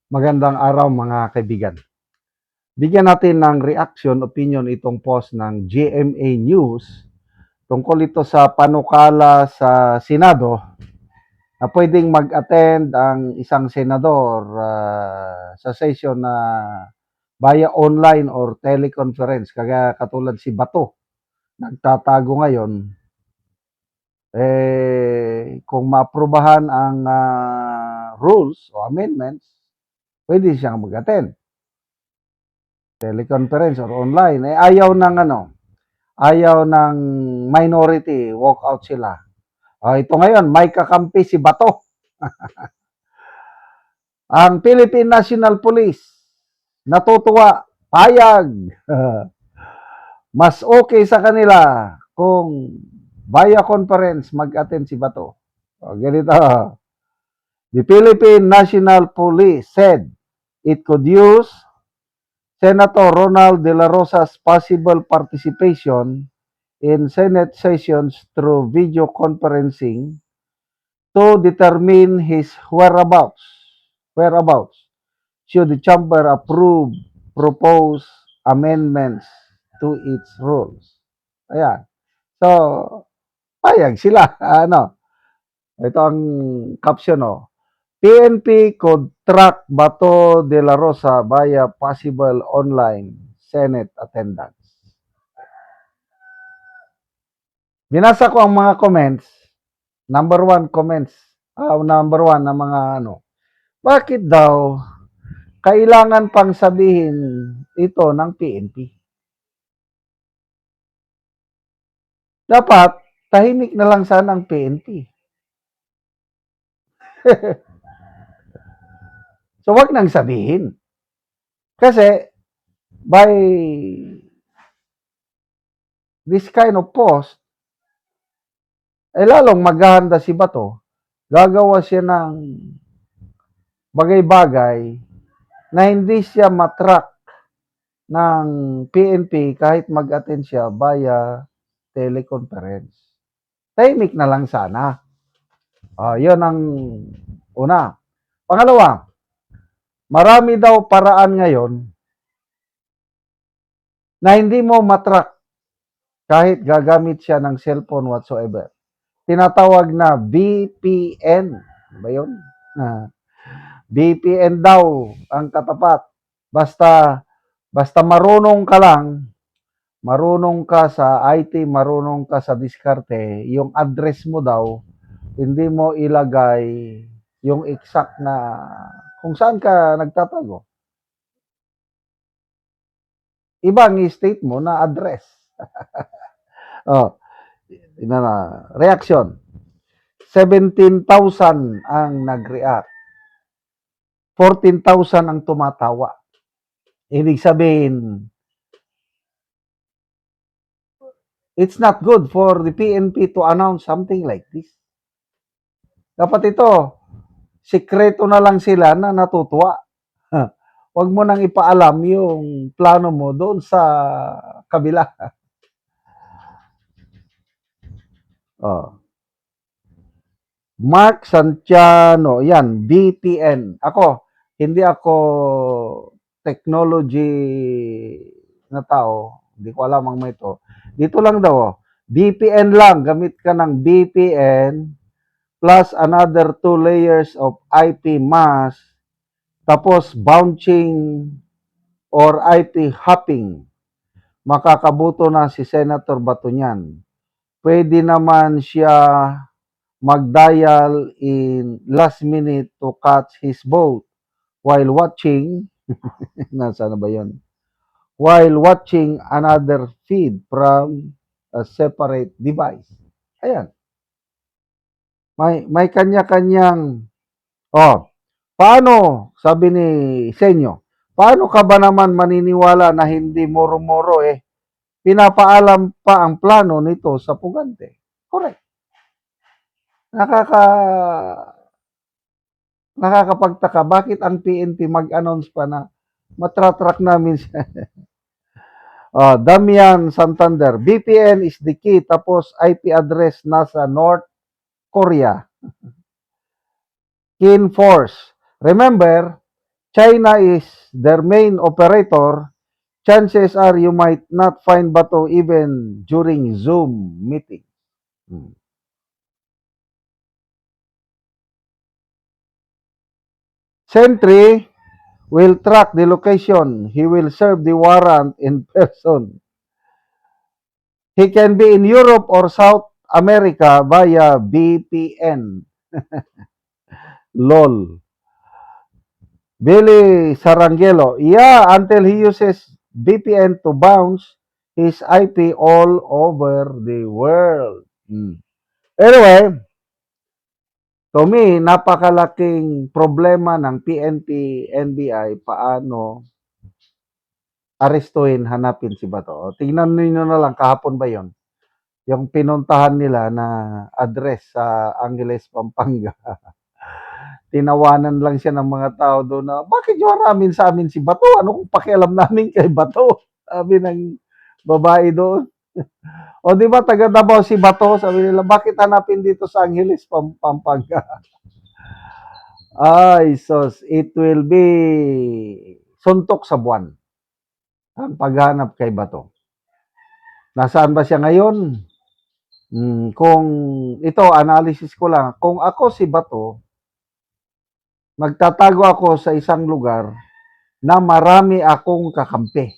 Magandang araw mga kaibigan. Bigyan natin ng reaction, opinion itong post ng GMA News tungkol ito sa panukala sa Senado na pwedeng mag-attend ang isang senador sa session na via online or teleconference, kaya katulad si Bato, nagtatago ngayon. Kung maaprubahan ang rules o amendments, pwede siyang mag-attend. Teleconference or online, ayaw ng minority, walk out sila. Ito ngayon, may kakampi si Bato. Ang Philippine National Police, natutuwa, payag. Mas okay sa kanila kung via conference mag-attend si Bato. Ganito. The Philippine National Police said it could use Senator Ronald De La Rosa's possible participation in Senate sessions through video conferencing to determine his whereabouts should the chamber approve proposed amendments to its rules. Ayan. So, payag sila. Ito ang caption, PNP could track Bato de la Rosa via possible online Senate attendance. Binasa ko ang mga comments. Number one na mga bakit daw kailangan pang sabihin ito ng PNP? Dapat tahimik na lang sana ang PNP. So wag nang sabihin. Kasi by this kind of post, lalong maghahanda si Bato, gagawa siya ng bagay-bagay na hindi siya matrack ng PNP kahit mag-attend siya via teleconference. Tahimik na lang sana. Yun ang una. Pangalawa, marami daw paraan ngayon na hindi mo matrack kahit gagamit siya ng cellphone whatsoever. Tinatawag na VPN. Ba yun? VPN daw ang katapat. Basta marunong ka lang, marunong ka sa IT, marunong ka sa diskarte, yung address mo daw, hindi mo ilagay yung exact na kung saan ka nagtatago. Ibang i-state mo na address. Reaction. 17,000 ang nag-react. 14,000 ang tumatawa. Ibig sabihin, it's not good for the PNP to announce something like this. Dapat ito, sikreto na lang sila na natutuwa. Huwag mo nang ipaalam yung plano mo doon sa kabila. Mark Santiano, yan, VPN. Hindi ako technology na tao. Hindi ko alam ang may ito. Dito lang daw, VPN lang. Gamit ka ng VPN plus another 2 layers of IP mask, tapos bouncing or IP hopping. Makakabuto na si Senator Bato niyan. Pwede naman siya mag-dial in last minute to catch his vote while watching nasaan na ba yun? While watching another feed from a separate device. Ayan. May kanya-kanyang paano, sabi ni Senyo, paano ka ba naman maniniwala na hindi moro-moro pinapaalam pa ang plano nito sa pugante? Correct. Nakakapagtaka, bakit ang PNP mag-announce pa na matratrack namin siya? Damian Santander, VPN is the key, tapos IP address nasa North Korea. Keen Force, remember, China is their main operator, chances are you might not find Bato even during Zoom meeting. Hmm. Sentry will track the location. He will serve the warrant in person. He can be in Europe or South America via VPN. LOL. Billy Sarangelo. Yeah, until he uses VPN to bounce his IP all over the world. Anyway, to me, napakalaking problema ng PNP, NBI, paano arestuhin, hanapin si Bato. Tingnan niyo na lang, kahapon ba yon? Yung pinuntahan nila na address sa Angeles, Pampanga. Tinawanan lang siya ng mga tao doon na, bakit nyo haramin sa amin si Bato? Ano kung pakialam namin kay Bato? Sabi ng babae doon. O di ba taga Davao si Bato? Sabi nila, bakit hanapin dito sa Angeles, Pampanga? Ay, sos, it will be suntok sa buwan ang paghanap kay Bato. Nasaan ba siya ngayon? Kung ito, analysis ko lang, kung ako si Bato, magtatago ako sa isang lugar na marami akong kakampi.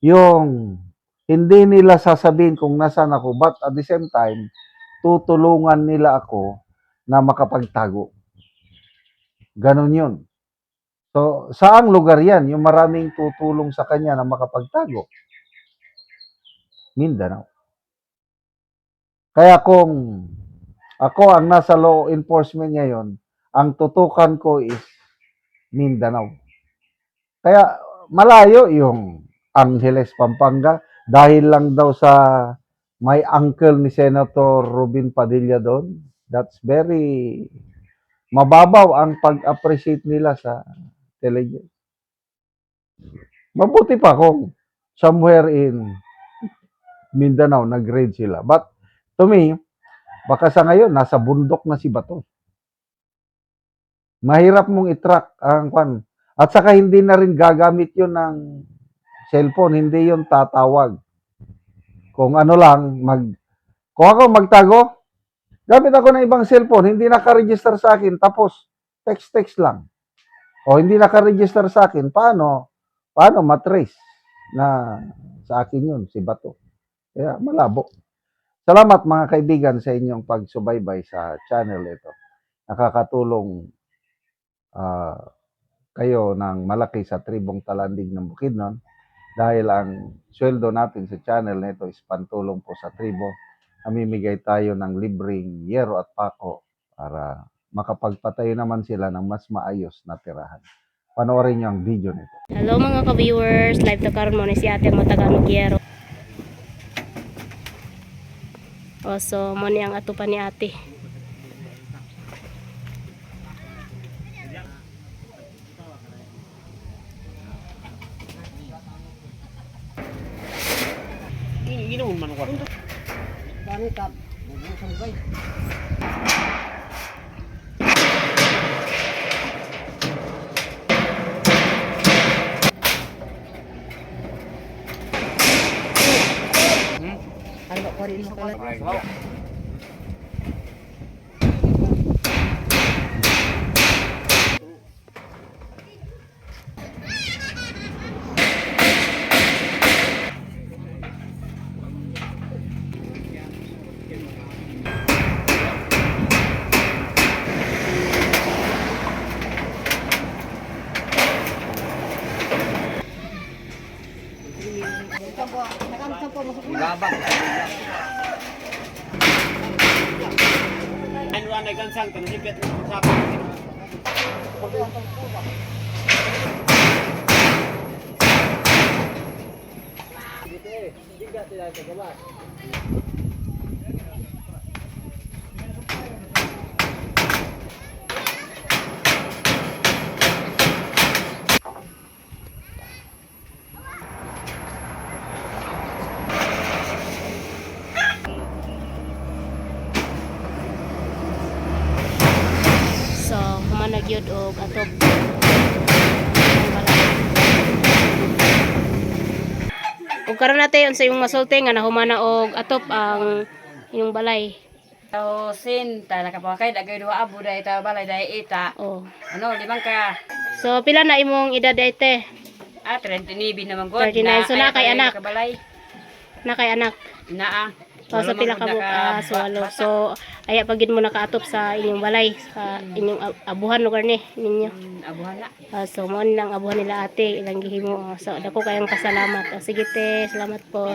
Yung hindi nila sasabihin kung nasaan ako, but at the same time, tutulungan nila ako na makapagtago. Ganon yun. So, saang lugar yan? Yung maraming tutulong sa kanya na makapagtago? Mindanao. Kaya kung ako ang nasa law enforcement ngayon, ang tutukan ko is Mindanao. Kaya malayo yung Angeles, Pampanga dahil lang daw sa may uncle ni Senator Robin Padilla doon. That's very mababaw ang pag-appreciate nila sa intelligence. Mabuti pa kung somewhere in Mindanao nag-raid sila. But to me, baka sa ngayon nasa bundok na si Bato. Mahirap mong i-track ang kwan. At saka hindi na rin gagamit yun ng cellphone, hindi yun tatawag. Kung ano lang, kung ako magtago, gamit ako ng ibang cellphone, hindi naka-register sa akin, tapos text-text lang. O hindi naka-register sa akin, paano matrace na sa akin yun, si Bato. Kaya malabo. Salamat mga kaibigan sa inyong pagsubaybay sa channel ito. Nakakatulong kayo ng malaki sa tribong Talandig ng Bukidnon dahil ang sweldo natin sa channel nito is pantulong po sa tribo. Namimigay tayo ng libreng yero at pako para makapagpatayo naman sila ng mas maayos na tirahan. Panoorin niyo ang video nito. Hello mga ka-viewers, live to karon mo ni si ate ang matagalog yero. O so mo ni ang ato pa ni ate. Ginawa man ko. Dami ka. Sabay. Ano ba ko rin mo pala? Ano ang nagansang kanilipit sa So, humanagyod og atob Ug karon natin sa imong masulti nga nahumana og atop ang inyong balay. Tao sin ta nakapakay dagay duha abo dai ta balay dai ita. Oh. Ano limang ka? So pila na imong edad ite? 39 naman gud. 39, so na kay anak. Kabalay. Na kay anak. Naa. O sa pila ka so walo. So aya pagid mo nakaatop sa inyong balay sa inyong abuhan lugar ni ninyo. Abuhan na. So mo lang abuhan nila ate ilang gihimo. So dako kayong pasalamat. Sige te, salamat po.